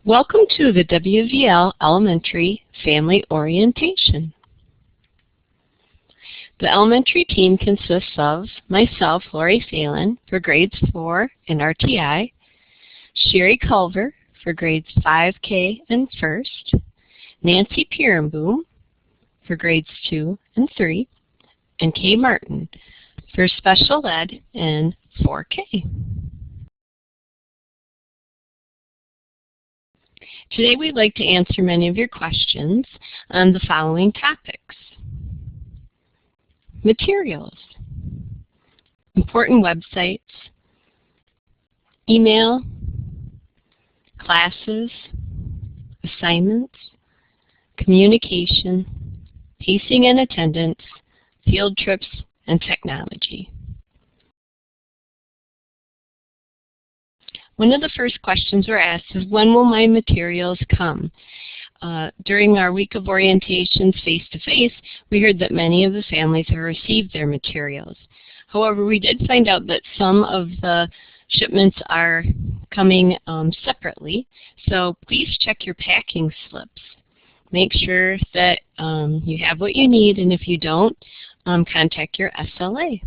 Welcome to the WVL Elementary Family Orientation. The elementary team consists of myself, Lori Phelan, for grades 4 and RTI, Sherry Culver for grades 5K and 1st, Nancy Pierenboom for grades 2 and 3, and Kay Martin for special ed and 4K. Today we'd like to answer many of your questions on the following topics: materials, important websites, email, classes, assignments, communication, pacing and attendance, field trips, and technology. One of the first questions we're asked is, when will my materials come? During our week of orientations face-to-face, we heard that many of the families have received their materials. However, we did find out that some of the shipments are coming separately, so please check your packing slips. Make sure that you have what you need, and if you don't, contact your SLA.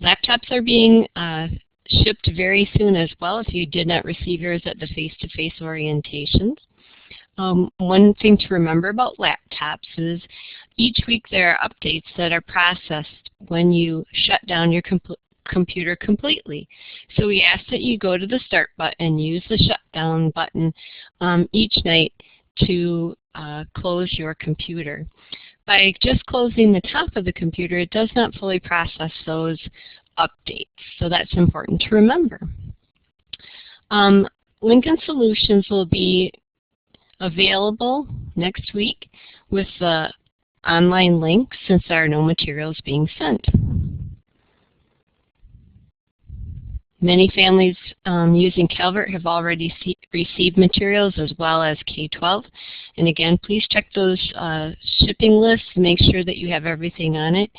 Laptops are being shipped very soon as well if you did not receive yours at the face-to-face orientations. One thing to remember about laptops is each week there are updates that are processed when you shut down your computer completely. So we ask that you go to the start button, use the shutdown button each night to close your computer. By just closing the top of the computer, it does not fully process those updates, so that's important to remember. Lincoln Solutions will be available next week with the online link since there are no materials being sent. Many families using Calvert have already received materials as well as K-12. And again, please check those shipping lists, make sure that you have everything on it,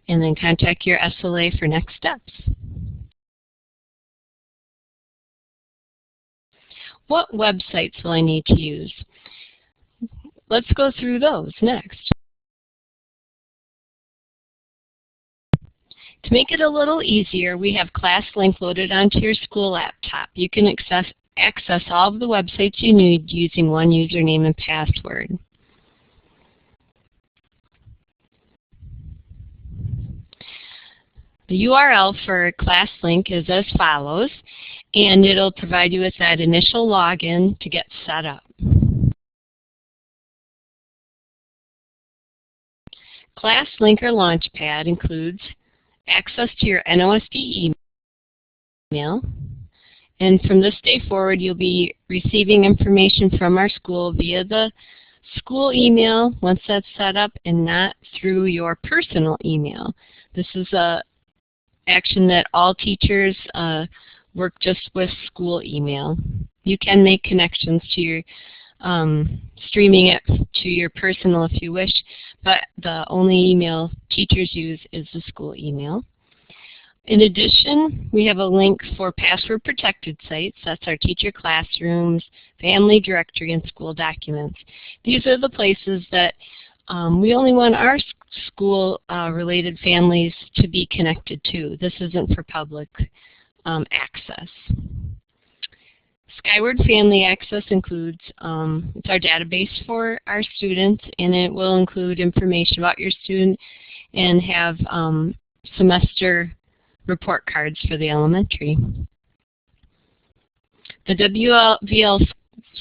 and then contact your SLA for next steps. What websites will I need to use? Let's go through those next. To make it a little easier, we have ClassLink loaded onto your school laptop. You can access all of the websites you need using one username and password. The URL for ClassLink is as follows, and it'll provide you with that initial login to get set up. ClassLink or Launchpad includes access to your NOSD email, and from this day forward you'll be receiving information from our school via the school email once that's set up, and not through your personal email. This is a action that all teachers work just with school email. You can make connections to your streaming it to your personal if you wish, but the only email teachers use is the school email. In addition, we have a link for password protected sites. That's our teacher classrooms, family directory, and school documents. These are the places that we only want our school related families to be connected to. This isn't for public access. Skyward Family Access includes, it's our database for our students, and it will include information about your student and have semester report cards for the elementary. The WVL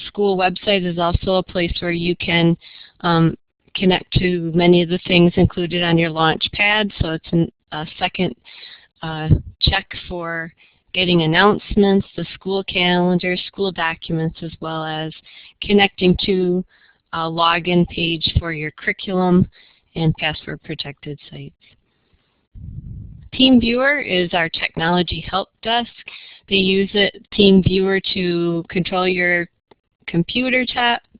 school website is also a place where you can connect to many of the things included on your Launchpad, so it's a second check for getting announcements, the school calendar, school documents, as well as connecting to a login page for your curriculum and password protected sites. TeamViewer is our technology help desk. They use TeamViewer to control your computer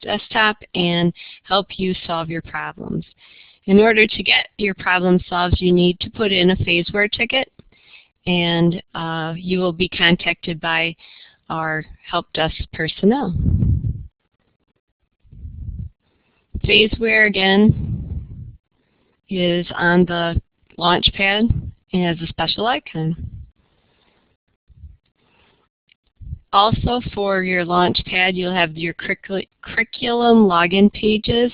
desktop and help you solve your problems. In order to get your problem solved, you need to put in a phaseware ticket. and you will be contacted by our help desk personnel. Phaseware, again, is on the launch pad and has a special icon. Also, for your launch pad, you'll have your curriculum login pages.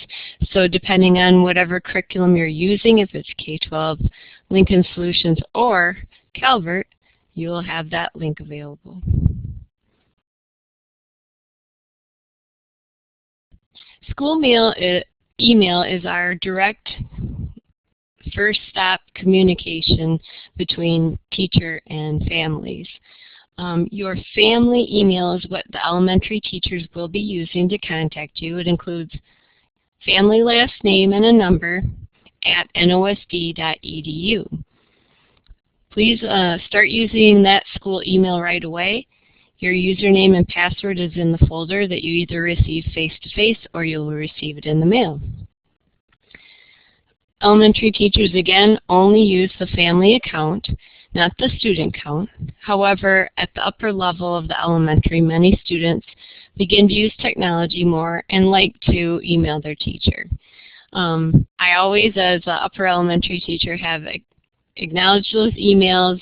So depending on whatever curriculum you're using, if it's K-12, Lincoln Solutions, or Calvert, you will have that link available. School email is our direct first stop communication between teacher and families. Your family email is what the elementary teachers will be using to contact you. It includes family last name and a number at nosd.edu. Please start using that school email right away. Your username and password is in the folder that you either receive face-to-face or you'll receive it in the mail. Elementary teachers, again, only use the family account, not the student count. However, at the upper level of the elementary, many students begin to use technology more and like to email their teacher. I always, as an upper elementary teacher, have acknowledged those emails,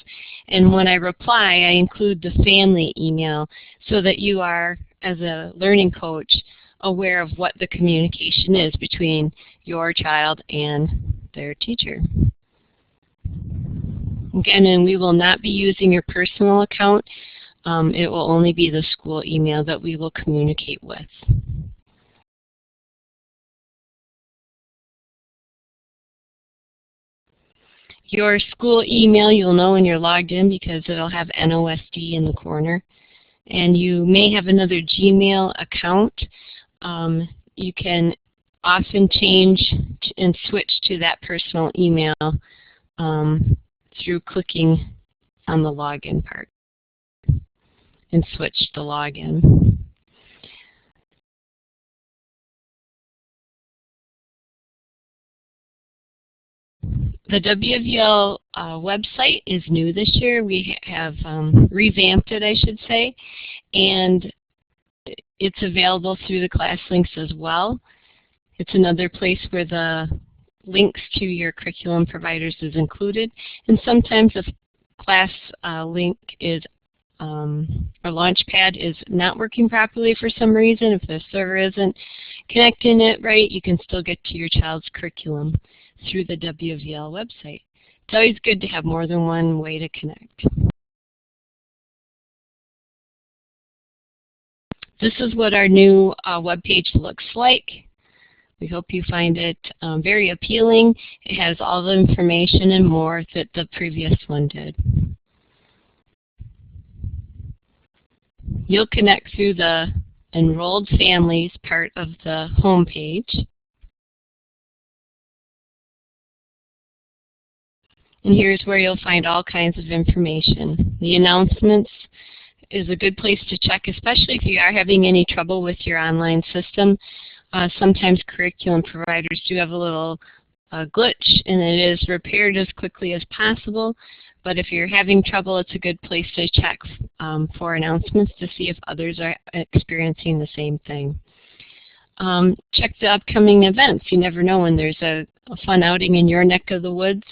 and when I reply, I include the family email so that you are, as a learning coach, aware of what the communication is between your child and their teacher. Again, and we will not be using your personal account. It will only be the school email that we will communicate with. Your school email, you'll know when you're logged in because it'll have NOSD in the corner. And you may have another Gmail account. You can often change and switch to that personal email through clicking on the login part and switch the login. The WVL website is new this year. We have revamped it, I should say, and it's available through the class links as well. It's another place where the links to your curriculum providers is included, and sometimes if class link is or Launchpad is not working properly for some reason, if the server isn't connecting it right, you can still get to your child's curriculum through the WVL website. It's always good to have more than one way to connect. This is what our new web page looks like. We hope you find it very appealing. It has all the information and more that the previous one did. You'll connect through the Enrolled Families part of the home page. And here's where you'll find all kinds of information. The announcements is a good place to check, especially if you are having any trouble with your online system. Sometimes curriculum providers do have a little glitch, and it is repaired as quickly as possible. But if you're having trouble, it's a good place to check for announcements to see if others are experiencing the same thing. Check the upcoming events. You never know when there's a fun outing in your neck of the woods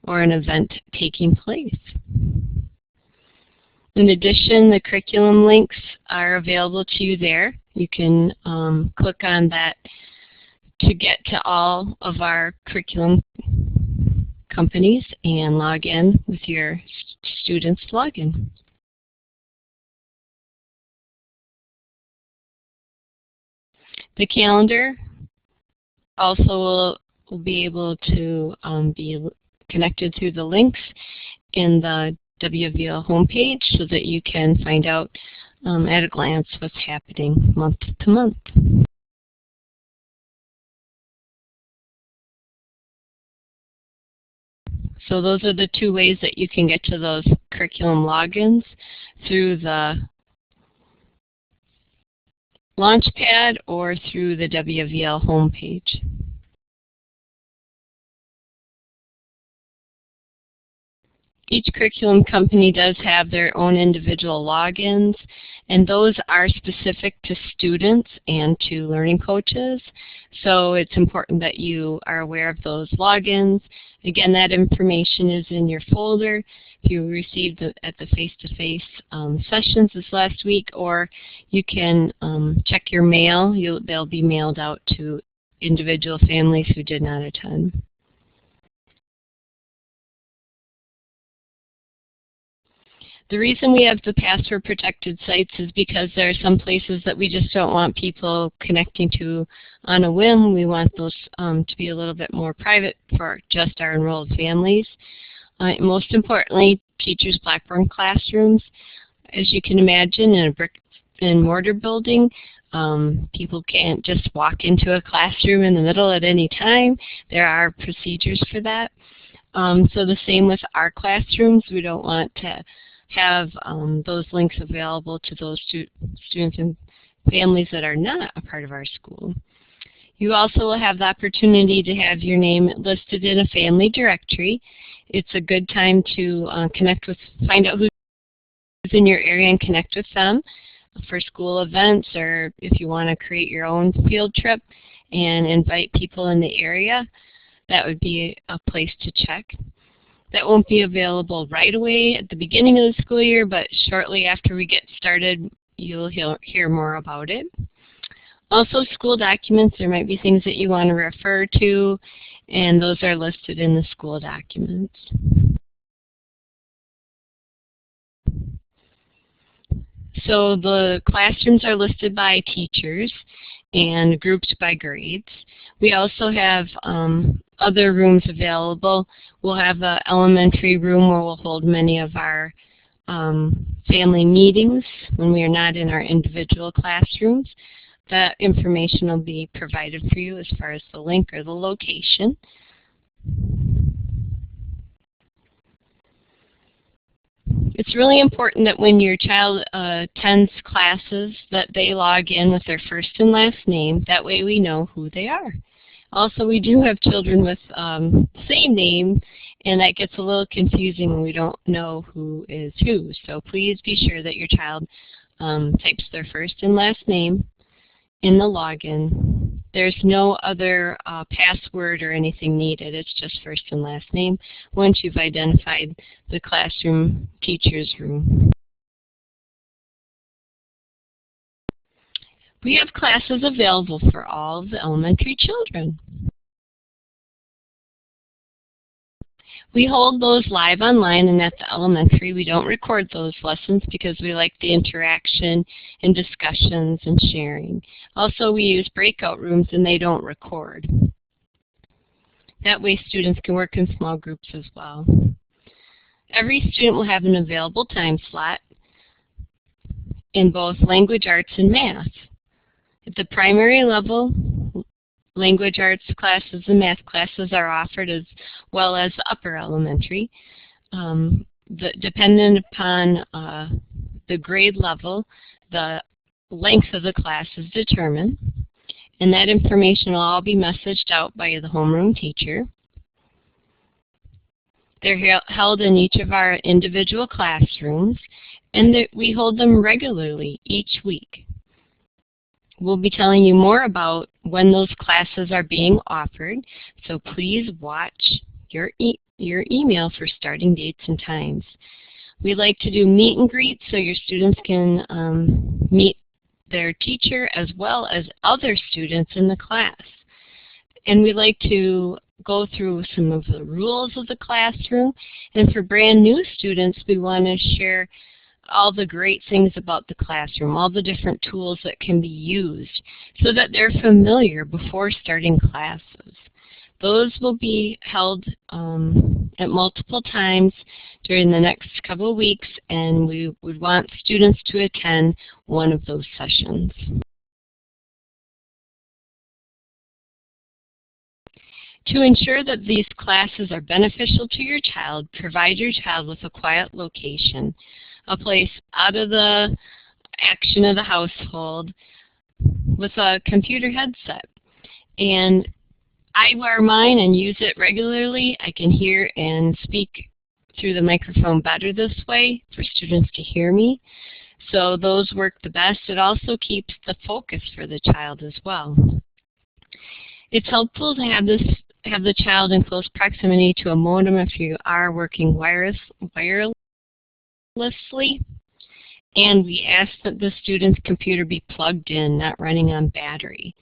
or an event taking place. In addition, the curriculum links are available to you there. You can click on that to get to all of our curriculum companies and log in with your students' login. The calendar also will be able to be connected through the links in the WVL homepage so that you can find out at a glance what's happening month to month. So those are the two ways that you can get to those curriculum logins, through the Launchpad or through the WVL homepage. Each curriculum company does have their own individual logins, and those are specific to students and to learning coaches. So it's important that you are aware of those logins. Again, that information is in your folder if you received it at the face-to-face sessions this last week, or you can check your mail. They'll be mailed out to individual families who did not attend. The reason we have the password protected sites is because there are some places that we just don't want people connecting to on a whim. We want those to be a little bit more private for just our enrolled families. Most importantly, teachers' Blackboard classrooms. As you can imagine, in a brick and mortar building, people can't just walk into a classroom in the middle at any time. There are procedures for that. So the same with our classrooms. We don't want to have those links available to those students and families that are not a part of our school. You also will have the opportunity to have your name listed in a family directory. It's a good time to find out who's in your area and connect with them for school events, or if you want to create your own field trip and invite people in the area. That would be a place to check. That won't be available right away at the beginning of the school year, but shortly after we get started, you'll hear more about it. Also, school documents, there might be things that you want to refer to, and those are listed in the school documents. So the classrooms are listed by teachers and grouped by grades. We also have other rooms available. We'll have an elementary room where we'll hold many of our family meetings when we are not in our individual classrooms. That information will be provided for you as far as the link or the location. It's really important that when your child attends classes that they log in with their first and last name. That way we know who they are. Also, we do have children with the same name, and that gets a little confusing when we don't know who is who. So please be sure that your child types their first and last name in the login. There's no other password or anything needed. It's just first and last name once you've identified the classroom teacher's room. We have classes available for all of the elementary children. We hold those live online, and at the elementary we don't record those lessons because we like the interaction and discussions and sharing. Also, we use breakout rooms and they don't record. That way students can work in small groups as well. Every student will have an available time slot in both language arts and math. At the primary level, language arts classes and math classes are offered, as well as upper elementary. Dependent upon the grade level, the length of the class is determined, and that information will all be messaged out by the homeroom teacher. They're held in each of our individual classrooms, and we hold them regularly each week. We'll be telling you more about when those classes are being offered, so please watch your email for starting dates and times. We like to do meet and greets so your students can meet their teacher as well as other students in the class. And we like to go through some of the rules of the classroom, and for brand new students we want to share all the great things about the classroom, all the different tools that can be used so that they're familiar before starting classes. Those will be held at multiple times during the next couple of weeks, and we would want students to attend one of those sessions. To ensure that these classes are beneficial to your child, provide your child with a quiet location, a place out of the action of the household with a computer headset. And I wear mine and use it regularly. I can hear and speak through the microphone better this way for students to hear me. So those work the best. It also keeps the focus for the child as well. It's helpful to have the child in close proximity to a modem if you are working wirelessly. And we ask that the student's computer be plugged in, not running on battery.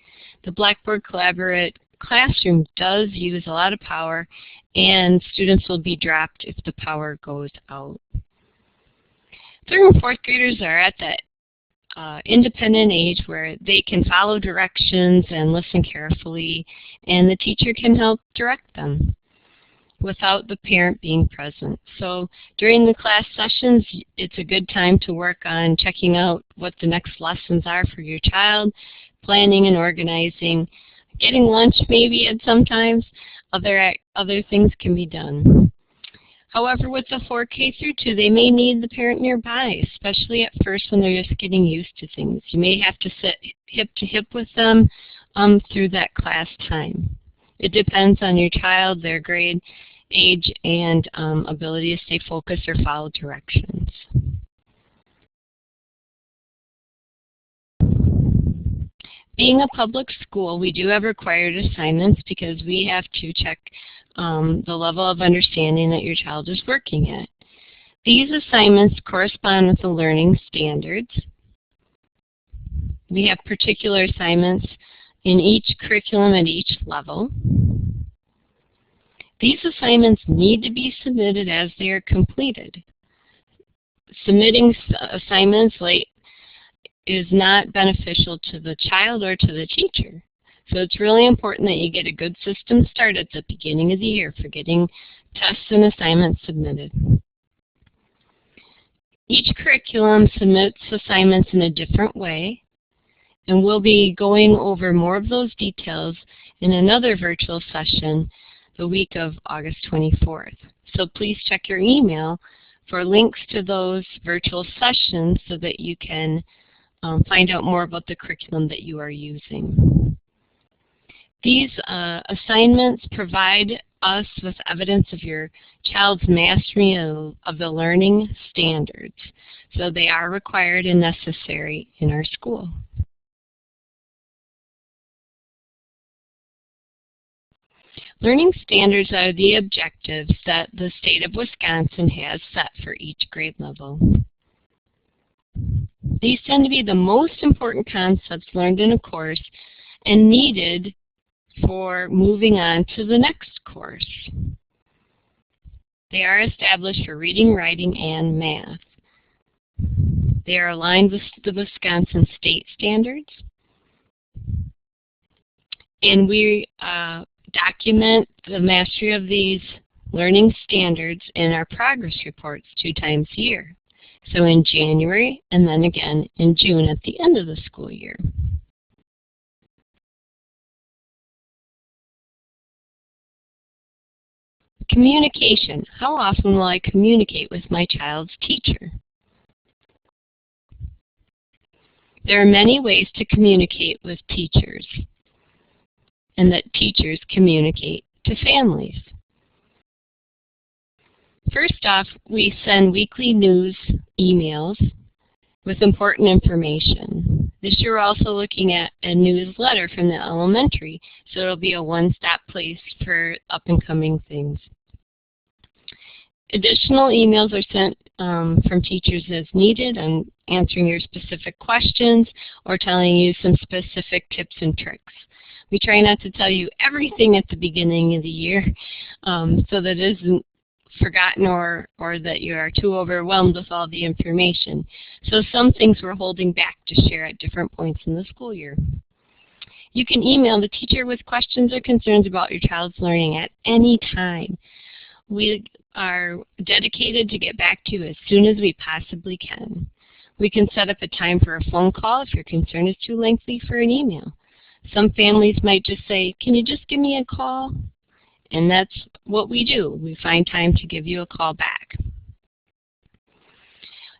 The Blackboard Collaborate Classroom does use a lot of power, and students will be dropped if the power goes out. 3rd and 4th graders are at that independent age where they can follow directions and listen carefully, and the teacher can help direct them without the parent being present. So during the class sessions, it's a good time to work on checking out what the next lessons are for your child, planning and organizing, getting lunch maybe at sometimes. Other things can be done. However, with the 4K through 2, they may need the parent nearby, especially at first when they're just getting used to things. You may have to sit hip to hip with them through that class time. It depends on your child, their grade, age, and ability to stay focused or follow directions. Being a public school, we do have required assignments because we have to check the level of understanding that your child is working at. These assignments correspond with the learning standards. We have particular assignments in each curriculum at each level. These assignments need to be submitted as they are completed. Submitting assignments late is not beneficial to the child or to the teacher. So it's really important that you get a good system started at the beginning of the year for getting tests and assignments submitted. Each curriculum submits assignments in a different way, and we'll be going over more of those details in another virtual session the week of August 24th. So please check your email for links to those virtual sessions so that you can find out more about the curriculum that you are using. These assignments provide us with evidence of your child's mastery of the learning standards. So they are required and necessary in our school. Learning standards are the objectives that the state of Wisconsin has set for each grade level. These tend to be the most important concepts learned in a course and needed for moving on to the next course. They are established for reading, writing, and math. They are aligned with the Wisconsin state standards. And we document the mastery of these learning standards in our progress reports 2 times a year. So in January and then again in June at the end of the school year. Communication. How often will I communicate with my child's teacher? There are many ways to communicate with teachers, and that teachers communicate to families. First off, we send weekly news emails with important information. This year we're also looking at a newsletter from the elementary, so it'll be a one-stop place for up-and-coming things. Additional emails are sent from teachers as needed on answering your specific questions or telling you some specific tips and tricks. We try not to tell you everything at the beginning of the year so that it isn't forgotten or that you are too overwhelmed with all the information. So some things we're holding back to share at different points in the school year. You can email the teacher with questions or concerns about your child's learning at any time. We are dedicated to get back to you as soon as we possibly can. We can set up a time for a phone call if your concern is too lengthy for an email. Some families might just say, "Can you just give me a call?" And that's what we do. We find time to give you a call back.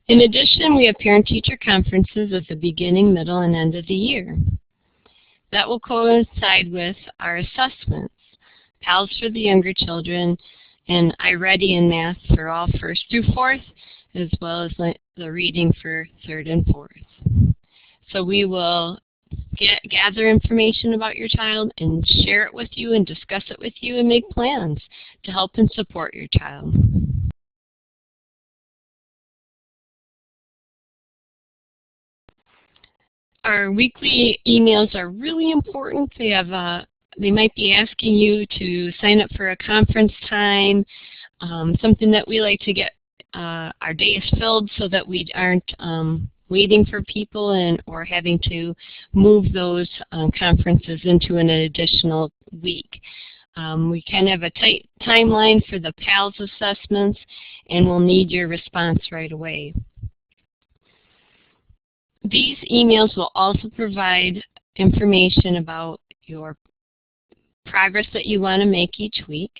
In addition, we have parent-teacher conferences at the beginning, middle, and end of the year. That will coincide with our assessments. PALS for the younger children and iReady and math for all 1st through 4th, as well as the reading for 3rd and 4th. So we will gather information about your child and share it with you and discuss it with you and make plans to help and support your child. Our weekly emails are really important. They might be asking you to sign up for a conference time, something that we like to get our days filled so that we aren't waiting for people or having to move those conferences into an additional week. We kind of have a tight timeline for the PALS assessments, and we'll need your response right away. These emails will also provide information about your progress that you want to make each week.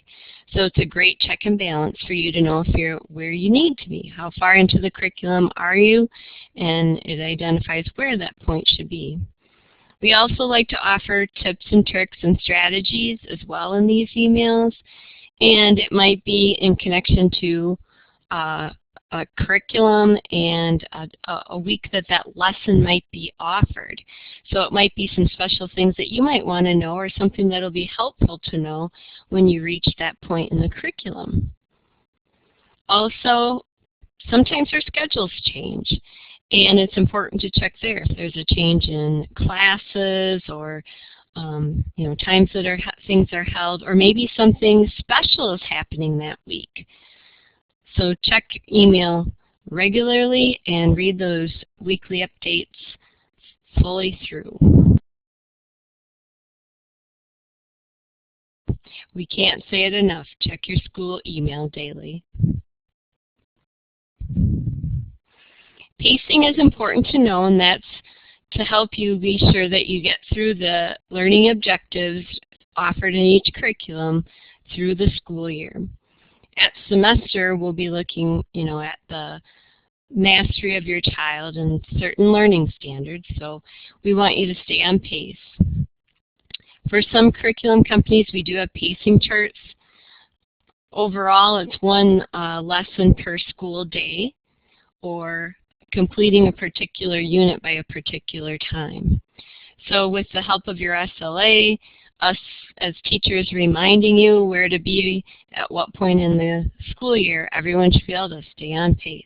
So it's a great check and balance for you to know if you're where you need to be. How far into the curriculum are you? And it identifies where that point should be. We also like to offer tips and tricks and strategies as well in these emails. And it might be in connection to a curriculum and a week that lesson might be offered. So it might be some special things that you might want to know or something that will be helpful to know when you reach that point in the curriculum. Also, sometimes our schedules change, and it's important to check there if there's a change in classes or times that things are held, or maybe something special is happening that week. So check email regularly and read those weekly updates fully through. We can't say it enough. Check your school email daily. Pacing is important to know, and that's to help you be sure that you get through the learning objectives offered in each curriculum through the school year. At semester, we'll be looking, at the mastery of your child and certain learning standards, so we want you to stay on pace. For some curriculum companies, we do have pacing charts. Overall, it's one lesson per school day, or completing a particular unit by a particular time. So with the help of your SLA, us as teachers reminding you where to be at what point in the school year, everyone should be able to stay on pace.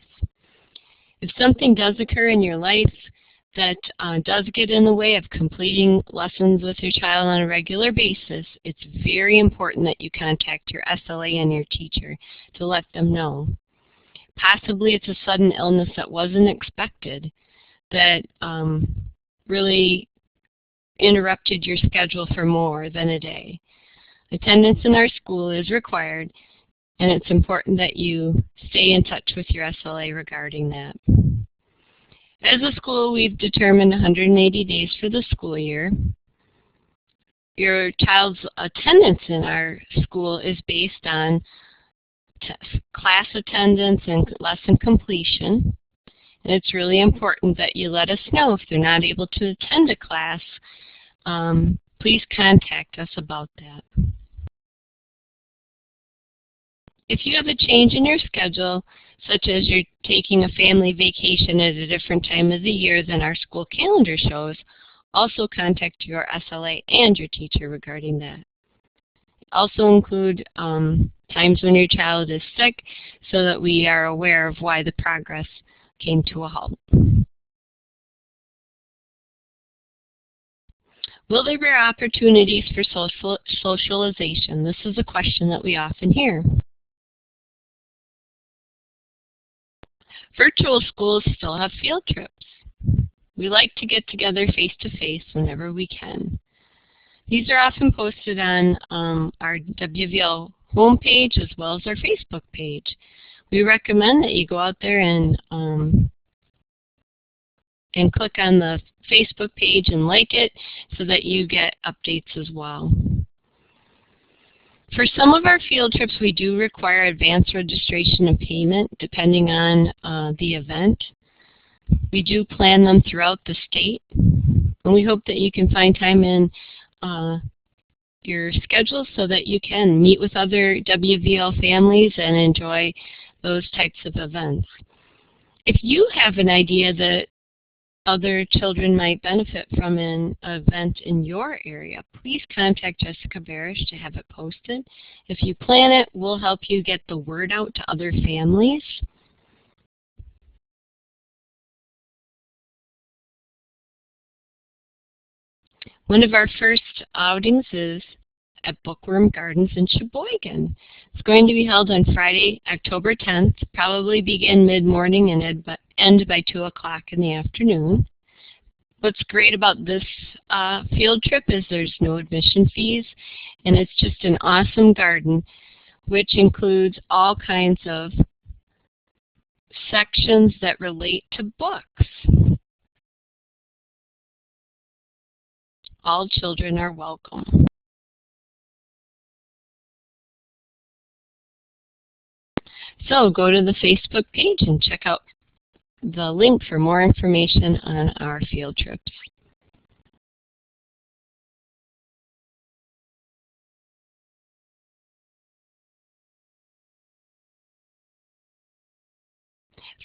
If something does occur in your life that does get in the way of completing lessons with your child on a regular basis, it's very important that you contact your SLA and your teacher to let them know. Possibly it's a sudden illness that wasn't expected that really interrupted your schedule for more than a day. Attendance in our school is required, and it's important that you stay in touch with your SLA regarding that. As a school, we've determined 180 days for the school year. Your child's attendance in our school is based on class attendance and lesson completion. And it's really important that you let us know if they're not able to attend a class. Please contact us about that. If you have a change in your schedule, such as you're taking a family vacation at a different time of the year than our school calendar shows, also contact your SLA and your teacher regarding that. Also include times when your child is sick so that we are aware of why the progress came to a halt. Will there be opportunities for socialization? This is a question that we often hear. Virtual schools still have field trips. We like to get together face-to-face whenever we can. These are often posted on our WVL homepage as well as our Facebook page. We recommend that you go out there and click on the Facebook page and like it so that you get updates as well. For some of our field trips, we do require advance registration and payment depending on the event. We do plan them throughout the state, and we hope that you can find time in your schedule so that you can meet with other WVL families and enjoy those types of events. If you have an idea that other children might benefit from an event in your area, please contact Jessica Barish to have it posted. If you plan it, we'll help you get the word out to other families. One of our first outings is at Bookworm Gardens in Sheboygan. It's going to be held on Friday, October 10th, probably begin mid-morning and end by 2 o'clock in the afternoon. What's great about this field trip is there's no admission fees, and it's just an awesome garden, which includes all kinds of sections that relate to books. All children are welcome. So go to the Facebook page and check out the link for more information on our field trips.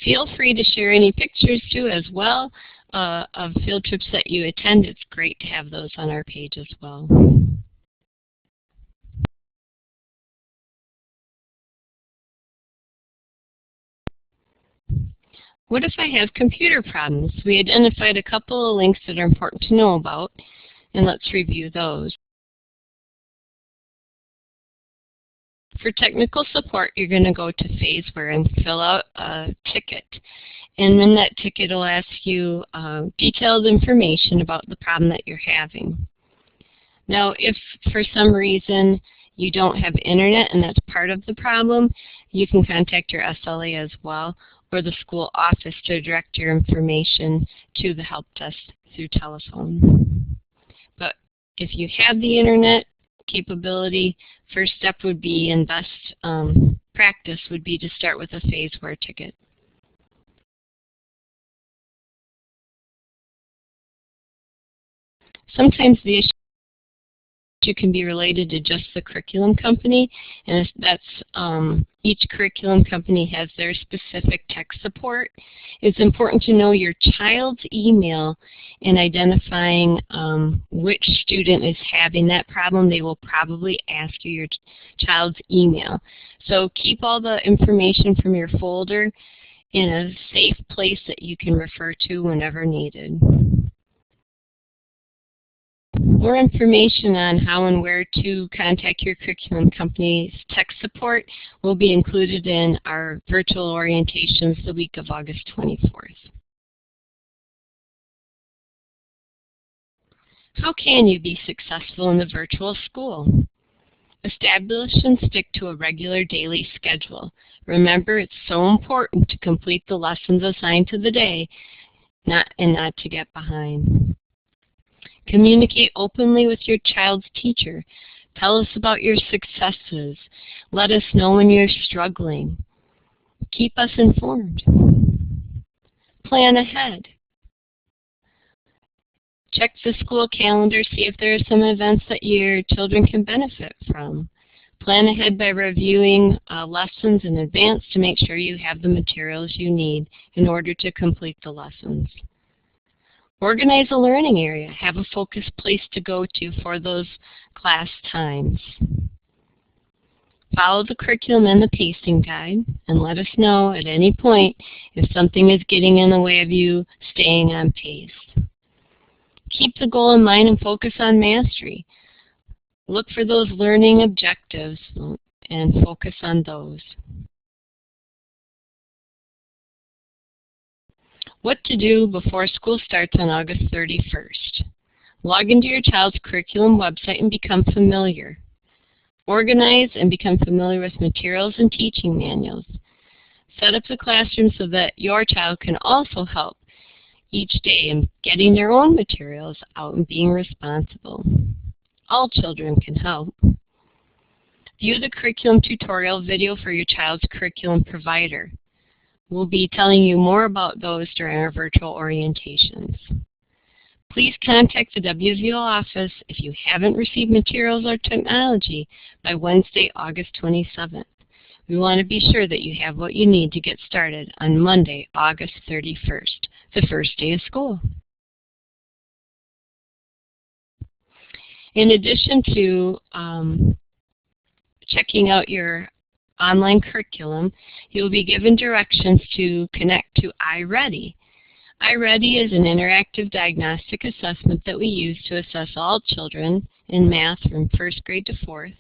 Feel free to share any pictures too as well of field trips that you attend. It's great to have those on our page as well. What if I have computer problems? We identified a couple of links that are important to know about, and let's review those. For technical support, you're going to go to Phaseware and fill out a ticket. And in that ticket, it'll ask you detailed information about the problem that you're having. Now, if for some reason you don't have internet and that's part of the problem, you can contact your SLA as well, or the school office to direct your information to the help desk through telephone. But if you have the internet capability, first step would be, and best practice would be to start with a Phaseware ticket. Sometimes the issue can be related to just the curriculum company, and that's each curriculum company has their specific tech support. It's important to know your child's email in identifying which student is having that problem. They will probably ask you your child's email. So keep all the information from your folder in a safe place that you can refer to whenever needed. More information on how and where to contact your curriculum company's tech support will be included in our virtual orientations the week of August 24th. How can you be successful in the virtual school? Establish and stick to a regular daily schedule. Remember, it's so important to complete the lessons assigned to the day and not to get behind. Communicate openly with your child's teacher. Tell us about your successes. Let us know when you're struggling. Keep us informed. Plan ahead. Check the school calendar, see if there are some events that your children can benefit from. Plan ahead by reviewing lessons in advance to make sure you have the materials you need in order to complete the lessons. Organize a learning area. Have a focused place to go to for those class times. Follow the curriculum and the pacing guide, and let us know at any point if something is getting in the way of you staying on pace. Keep the goal in mind and focus on mastery. Look for those learning objectives and focus on those. What to do before school starts on August 31st. Log into your child's curriculum website and become familiar. Organize and become familiar with materials and teaching manuals. Set up the classroom so that your child can also help each day in getting their own materials out and being responsible. All children can help. View the curriculum tutorial video for your child's curriculum provider. We'll be telling you more about those during our virtual orientations. Please contact the WSVO office if you haven't received materials or technology by Wednesday, August 27th. We want to be sure that you have what you need to get started on Monday, August 31st, the first day of school. In addition to checking out your online curriculum, you'll be given directions to connect to iReady. iReady is an interactive diagnostic assessment that we use to assess all children in math from 1st grade to 4th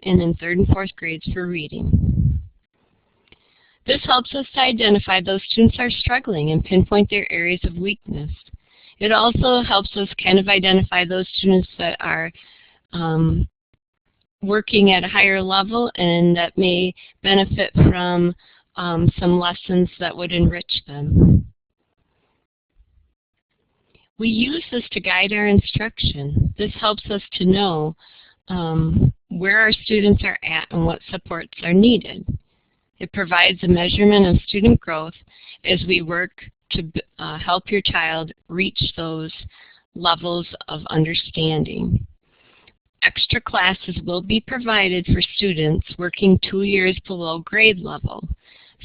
and in 3rd and 4th grades for reading. This helps us to identify those students are struggling and pinpoint their areas of weakness. It also helps us kind of identify those students that are working at a higher level and that may benefit from some lessons that would enrich them. We use this to guide our instruction. This helps us to know where our students are at and what supports are needed. It provides a measurement of student growth as we work to help your child reach those levels of understanding. Extra classes will be provided for students working 2 years below grade level.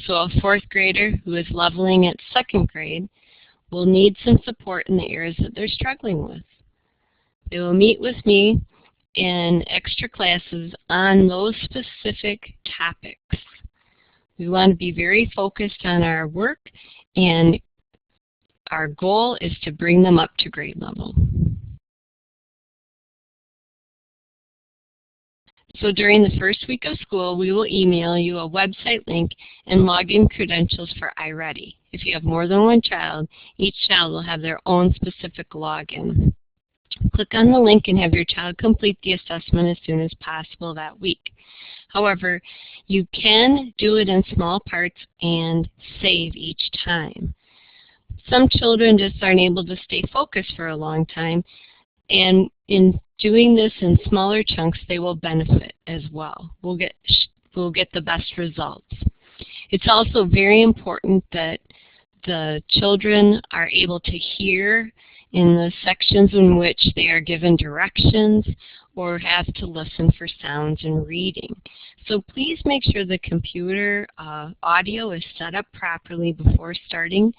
So a 4th grader who is leveling at 2nd grade will need some support in the areas that they're struggling with. They will meet with me in extra classes on those specific topics. We want to be very focused on our work, and our goal is to bring them up to grade level. So during the first week of school, we will email you a website link and login credentials for iReady. If you have more than one child, each child will have their own specific login. Click on the link and have your child complete the assessment as soon as possible that week. However, you can do it in small parts and save each time. Some children just aren't able to stay focused for a long time, and in doing this in smaller chunks, they will benefit as well. We'll get the best results. It's also very important that the children are able to hear in the sections in which they are given directions or have to listen for sounds and reading. So please make sure the computer audio is set up properly before starting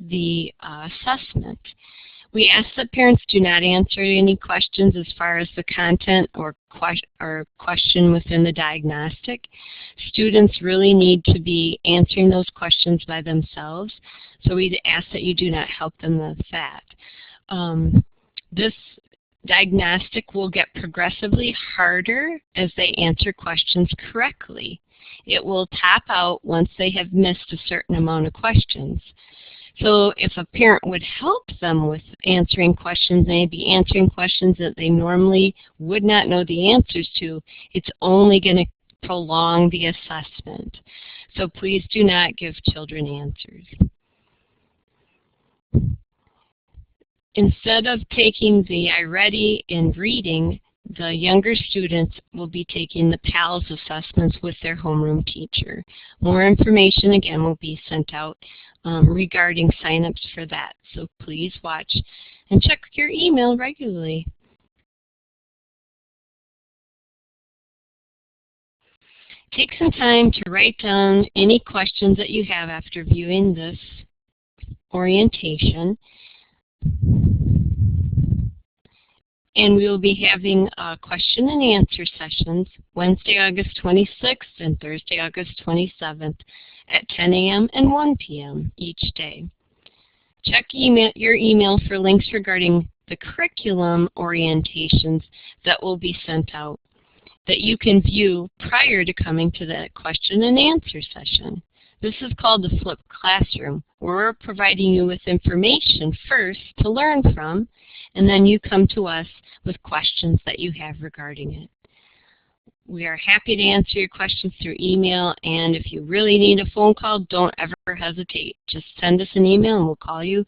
the assessment. We ask that parents do not answer any questions as far as the content or question within the diagnostic. Students really need to be answering those questions by themselves, so we ask that you do not help them with that. This diagnostic will get progressively harder as they answer questions correctly. It will top out once they have missed a certain amount of questions. So if a parent would help them with answering questions, maybe answering questions that they normally would not know the answers to, it's only going to prolong the assessment. So please do not give children answers. Instead of taking the iReady and reading, the younger students will be taking the PALS assessments with their homeroom teacher. More information, again, will be sent out regarding signups for that. So please watch and check your email regularly. Take some time to write down any questions that you have after viewing this orientation. And we will be having question and answer sessions Wednesday, August 26th and Thursday, August 27th at 10 a.m. and 1 p.m. each day. Check your email for links regarding the curriculum orientations that will be sent out that you can view prior to coming to that question and answer session. This is called the flipped classroom, where we're providing you with information first to learn from, and then you come to us with questions that you have regarding it. We are happy to answer your questions through email, and if you really need a phone call, don't ever hesitate. Just send us an email and we'll call you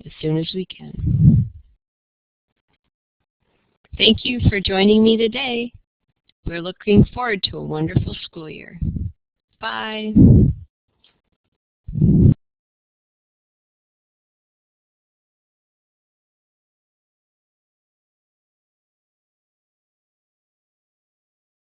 as soon as we can. Thank you for joining me today. We're looking forward to a wonderful school year. Bye.